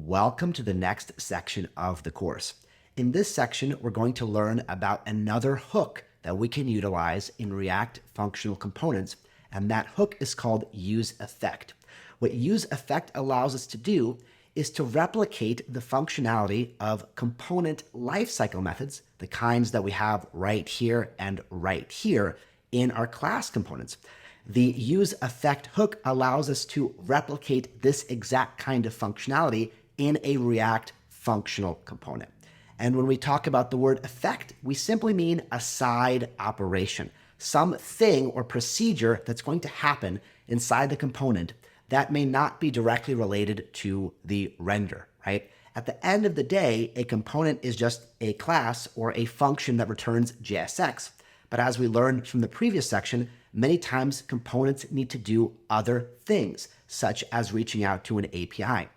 Welcome to the next section of the course. In this section, we're going to learn about another hook that we can utilize in React functional components, and that hook is called useEffect. What useEffect allows us to do is to replicate the functionality of component lifecycle methods, the kinds that we have right here and right here in our class components. The useEffect hook allows us to replicate this exact kind of functionality in a React functional component. And when we talk about the word effect, we simply mean a side operation, some thing or procedure that's going to happen inside the component that may not be directly related to the render, right? At the end of the day, a component is just a class or a function that returns JSX. But as we learned from the previous section, many times components need to do other things, such as reaching out to an API.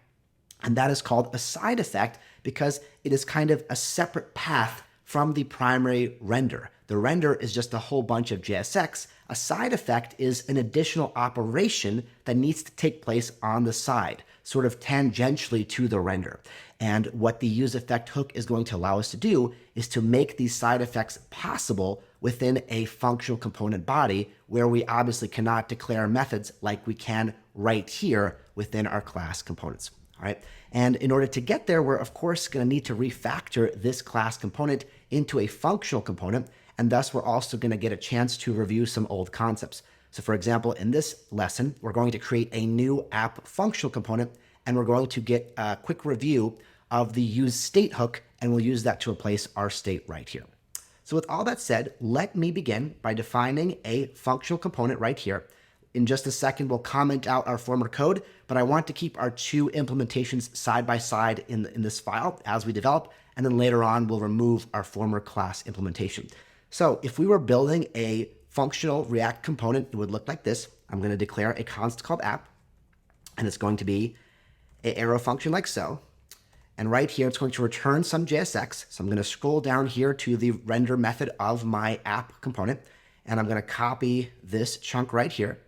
And that is called a side effect because it is kind of a separate path from the primary render. The render is just a whole bunch of JSX. A side effect is an additional operation that needs to take place on the side, sort of tangentially to the render. And what the useEffect hook is going to allow us to do is to make these side effects possible within a functional component body where we obviously cannot declare methods like we can right here within our class components. All right. And in order to get there, we're of course going to need to refactor this class component into a functional component. And thus we're also going to get a chance to review some old concepts. So for example, in this lesson, we're going to create a new app functional component, and we're going to get a quick review of the useState hook, and we'll use that to replace our state right here. So with all that said, let me begin by defining a functional component right here. In just a second, we'll comment out our former code, but I want to keep our two implementations side by side in this file as we develop, and then later on, we'll remove our former class implementation. So if we were building a functional React component, it would look like this. I'm going to declare a const called app, and it's going to be an arrow function like so. And right here, it's going to return some JSX. So I'm going to scroll down here to the render method of my app component, and I'm going to copy this chunk right here.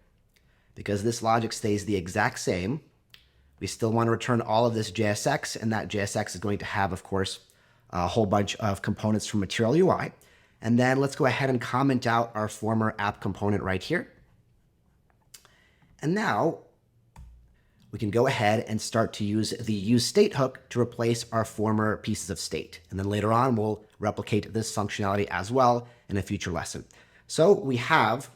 Because this logic stays the exact same, we still want to return all of this JSX, and that JSX is going to have, of course, a whole bunch of components from Material UI. And then let's go ahead and comment out our former app component right here. And now we can go ahead and start to use the useState hook to replace our former pieces of state. And then later on, we'll replicate this functionality as well in a future lesson. So we have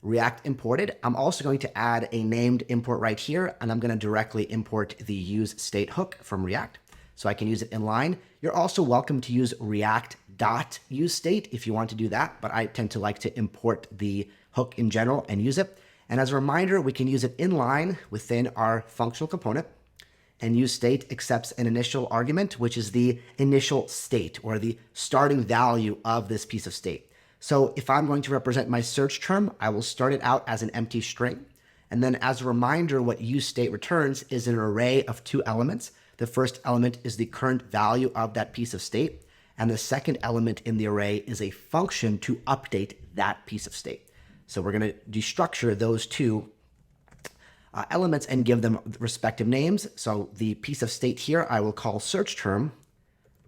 React imported. I'm also going to add a named import right here, and I'm going to directly import the useState hook from React so I can use it in line. You're also welcome to use React.useState if you want to do that, but I tend to like to import the hook in general and use it. And as a reminder, we can use it in line within our functional component, and useState accepts an initial argument, which is the initial state or the starting value of this piece of state. So if I'm going to represent my search term, I will start it out as an empty string. And then as a reminder, what useState returns is an array of two elements. The first element is the current value of that piece of state. And the second element in the array is a function to update that piece of state. So we're going to destructure those two elements and give them respective names. So the piece of state here, I will call search term,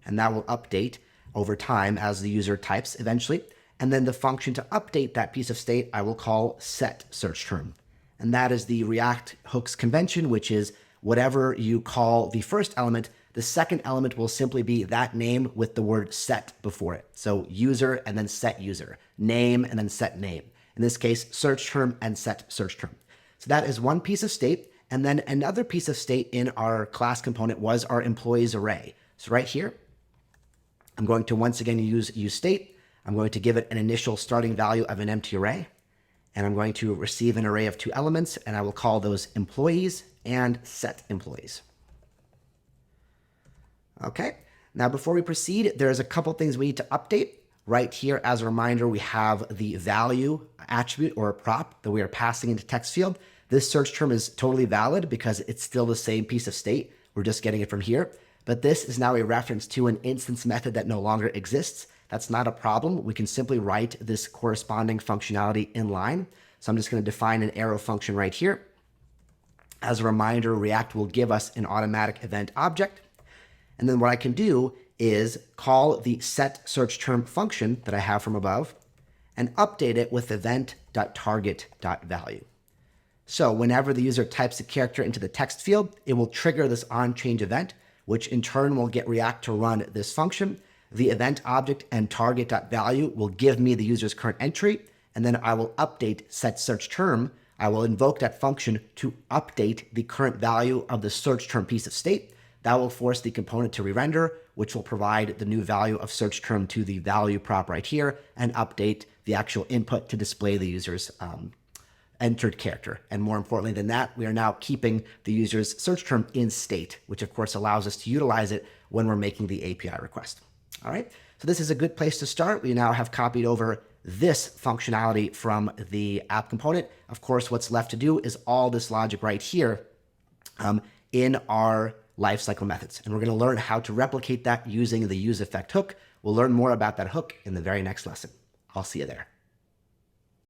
and that will update over time as the user types eventually. And then the function to update that piece of state, I will call setSearchTerm. And that is the React hooks convention, which is whatever you call the first element, the second element will simply be that name with the word set before it. So user and then set user, name and then set name. In this case, search term and set search term. So that is one piece of state. And then another piece of state in our class component was our employees array. So right here, I'm going to once again use useState. I'm going to give it an initial starting value of an empty array, and I'm going to receive an array of two elements, and I will call those employees and set employees. Okay, now before we proceed, there's a couple things we need to update. Right here, as a reminder, we have the value attribute or a prop that we are passing into text field. This search term is totally valid because it's still the same piece of state. We're just getting it from here. But this is now a reference to an instance method that no longer exists. That's not a problem. We can simply write this corresponding functionality in line. So I'm just going to define an arrow function right here. As a reminder, React will give us an automatic event object. And then what I can do is call the setSearchTerm function that I have from above and update it with event.target.value. So whenever the user types a character into the text field, it will trigger this onChange event, which in turn will get React to run this function. The event object and target.value will give me the user's current entry, and then I will update setSearchTerm. I will invoke that function to update the current value of the search term piece of state. That will force the component to re-render, which will provide the new value of search term to the value prop right here and update the actual input to display the user's entered character. And more importantly than that, we are now keeping the user's search term in state, which of course allows us to utilize it when we're making the API request. All right, so this is a good place to start. We now have copied over this functionality from the app component. Of course, what's left to do is all this logic right here in our lifecycle methods. And we're going to learn how to replicate that using the useEffect hook. We'll learn more about that hook in the very next lesson. I'll see you there.